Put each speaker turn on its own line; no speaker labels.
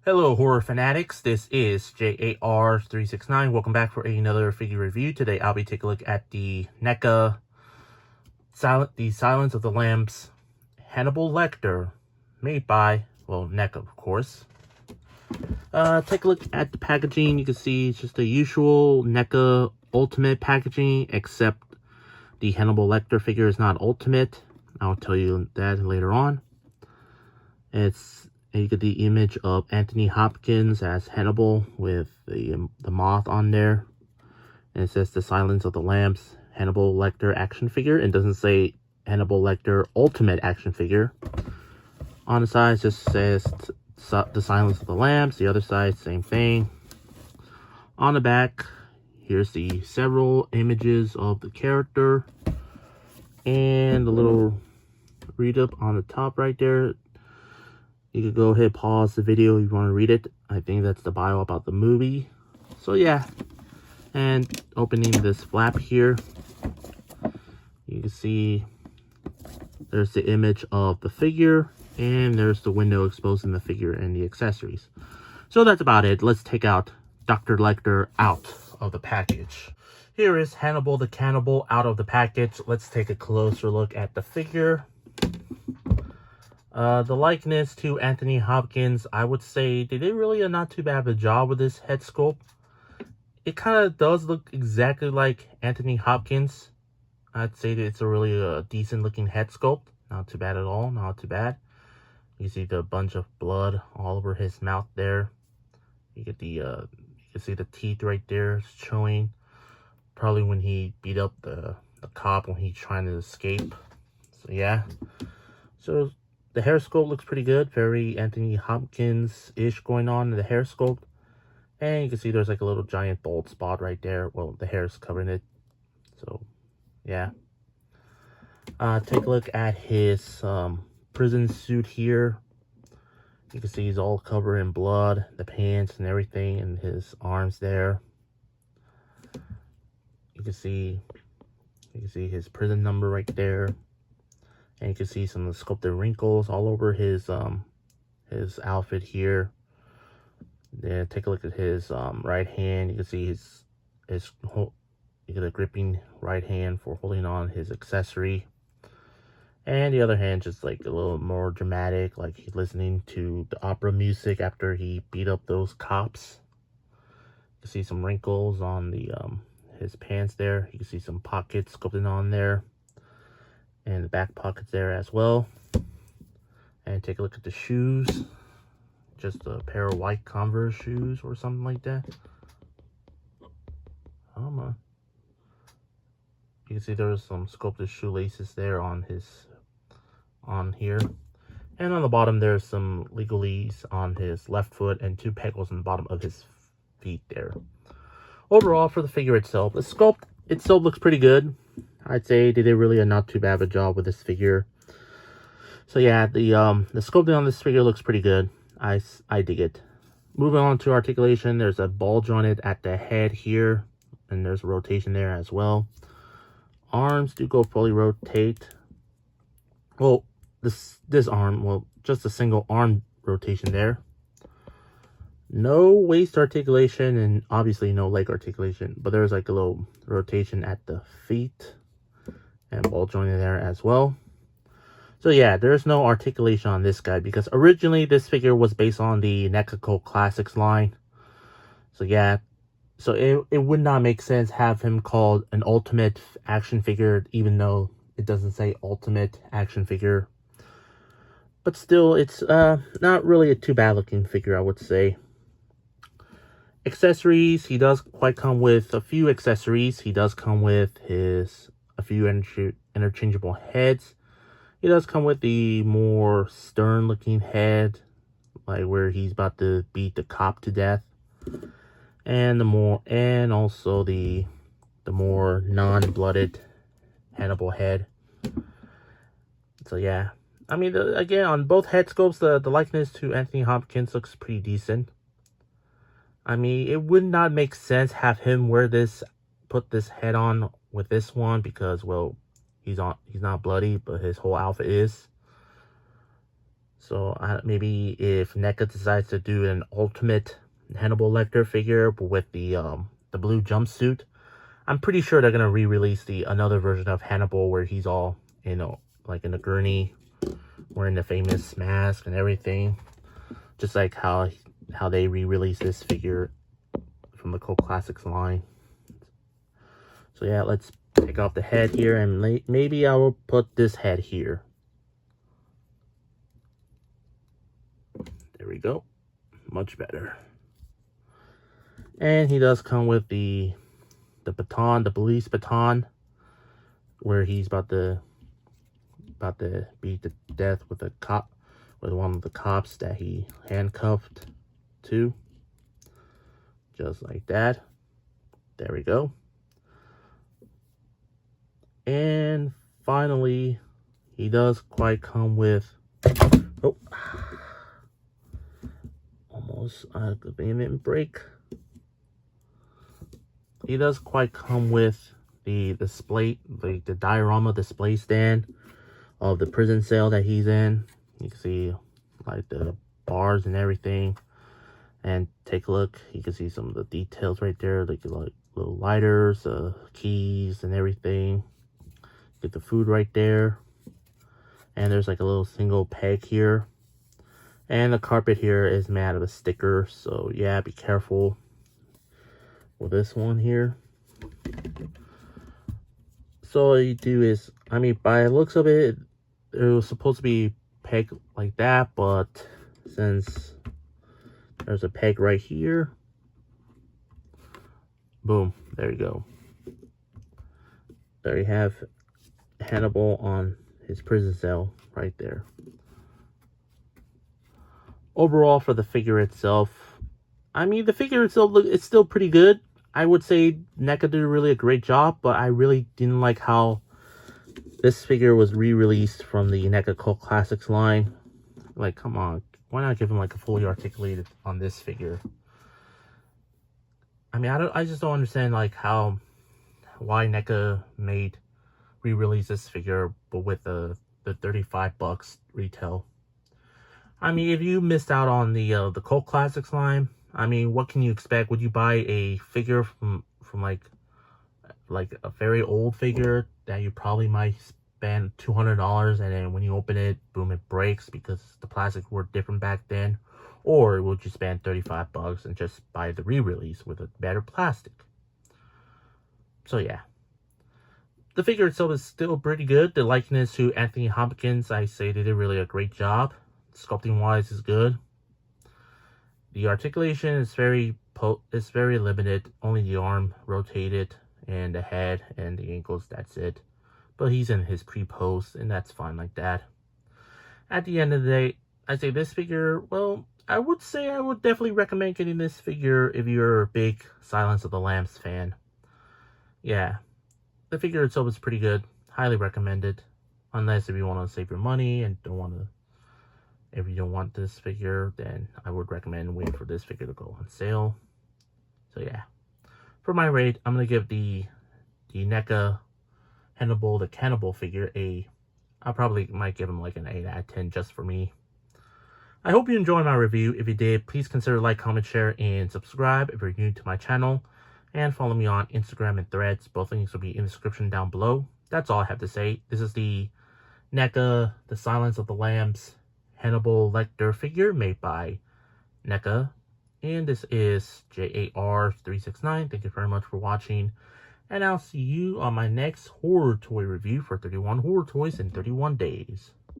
Hello, horror fanatics. This is J.A.R. 369. Welcome back for another figure review. Today, I'll be taking a look at the NECA The Silence of the Lambs Hannibal Lecter, made by, well, NECA, of course. Take a look at the packaging. You can see it's just the usual NECA Ultimate packaging, except the Hannibal Lecter figure is not Ultimate. I'll tell you that later on. You get the image of Anthony Hopkins as Hannibal with the moth on there. And it says The Silence of the Lambs Hannibal Lecter action figure. It doesn't say Hannibal Lecter Ultimate action figure. On the side, it just says The Silence of the Lambs. The other side, same thing. On the back, here's the several images of the character. And the little read-up on the top right there. You could go ahead, pause the video if you want to read it. I think that's the bio about the movie. So yeah. And opening this flap here, you can see there's the image of the figure. And there's the window exposing the figure and the accessories. So that's about it. Let's take out Dr. Lecter out of the package. Here is Hannibal the Cannibal out of the package. Let's take a closer look at the figure. The likeness to Anthony Hopkins, I would say they did really a not too bad of a job with this head sculpt. It kind of does look exactly like Anthony Hopkins. I'd say that it's a really decent looking head sculpt. Not too bad at all, not too bad. You see the bunch of blood all over his mouth there. You get you can see the teeth right there showing. Probably when he beat up the cop when he's trying to escape. So yeah. So the hair sculpt looks pretty good. Very Anthony Hopkins-ish going on in the hair sculpt. And you can see there's like a little giant bald spot right there. Well, the hair is covering it. So, yeah. Take a look at his prison suit here. You can see he's all covered in blood. The pants and everything. And his arms there. You can see his prison number right there. And you can see some of the sculpted wrinkles all over his outfit here. Then take a look at his right hand. You can see you get a gripping right hand for holding on his accessory. And the other hand just like a little more dramatic, like he's listening to the opera music after he beat up those cops. You can see some wrinkles on the his pants there. You can see some pockets sculpted on there. And the back pockets there as well. And take a look at the shoes. Just a pair of white Converse shoes or something like that. Come on. You can see there's some sculpted shoelaces there on here. And on the bottom there's some legalese on his left foot and 2 pegals on the bottom of his feet there. Overall, for the figure itself, the sculpt itself looks pretty good. I'd say they did really a not too bad of a job with this figure. So yeah, the sculpting on this figure looks pretty good. I dig it. Moving on to articulation, there's a ball jointed at the head here, and there's a rotation there as well. Arms do go fully rotate. Well, this arm, well, just a single arm rotation there. No waist articulation and obviously no leg articulation, but there's like a little rotation at the feet and ball jointed there as well. So yeah, there's no articulation on this guy because originally this figure was based on the NECA Classics line. So yeah, so it would not make sense have him called an Ultimate action figure, even though it doesn't say Ultimate action figure. But still, it's not really a too bad looking figure, I would say. Accessories, he does quite come with a few accessories. He does come with a few interchangeable heads. He does come with the more stern looking head, like where he's about to beat the cop to death. And also the more non-blooded Hannibal head. So yeah. I mean, again, on both head sculpts, the likeness to Anthony Hopkins looks pretty decent. I mean, it would not make sense have him put this head on with this one because, well, he's not bloody, but his whole outfit is. So maybe if NECA decides to do an ultimate Hannibal Lecter figure with the blue jumpsuit, I'm pretty sure they're gonna re-release another version of Hannibal where he's all, you know, like in a gurney, wearing the famous mask and everything, just like how they re-released this figure from the Cult Classics line. So yeah, let's take off the head here, and maybe I will put this head here. There we go. Much better. And he does come with the baton, the police baton, where he's about to beat to death with one of the cops that he handcuffed to. Just like that. There we go. And finally, he does quite come with, oh, almost out of the payment break. He does quite come with the display, the diorama display stand of the prison cell that he's in. You can see like the bars and everything. And take a look, you can see some of the details right there, like little lighters, keys and everything. Get the food right there. And there's like a little single peg here. And the carpet here is made out of a sticker, so yeah, be careful with this one here. So all you do is, I mean, by the looks of it, it was supposed to be pegged like that, but since there's a peg right here, boom, there you go. There you have Hannibal on his prison cell right there. Overall, for the figure itself, I mean, the figure itself, it's still pretty good. I would say NECA did really a great job, but I really didn't like how this figure was re-released from the NECA Cult Classics line. Like, come on, why not give him like a fully articulated on this figure? I mean, I just don't understand like why NECA made re-release this figure, but with the $35 retail. I mean, if you missed out on the Cult Classics line, I mean, what can you expect? Would you buy a figure from like a very old figure that you probably might spend $200, and then when you open it, boom, it breaks because the plastics were different back then? Or would you spend $35 and just buy the re-release with a better plastic? So yeah. The figure itself is still pretty good. The likeness to Anthony Hopkins, I say they did really a great job. Sculpting wise is good. The articulation is very limited. Only the arm rotated and the head and the ankles, that's it. But he's in his pre-pose, and that's fine like that. At the end of the day, I say this figure, well, I would say I would definitely recommend getting this figure if you're a big Silence of the Lambs fan. Yeah, the figure itself is pretty good. Highly recommended. Unless if you want to save your money and if you don't want this figure, then I would recommend waiting for this figure to go on sale. So yeah, for my rate, I'm gonna give the NECA Hannibal the Cannibal figure I probably might give him like an 8 out of 10 just for me. I hope you enjoyed my review. If you did, please consider like, comment, share, and subscribe if you're new to my channel. And follow me on Instagram and Threads. Both links will be in the description down below. That's all I have to say. This is the NECA, the Silence of the Lambs Hannibal Lecter figure made by NECA. And this is J.A.R. 369. Thank you very much for watching. And I'll see you on my next horror toy review for 31 horror toys in 31 days.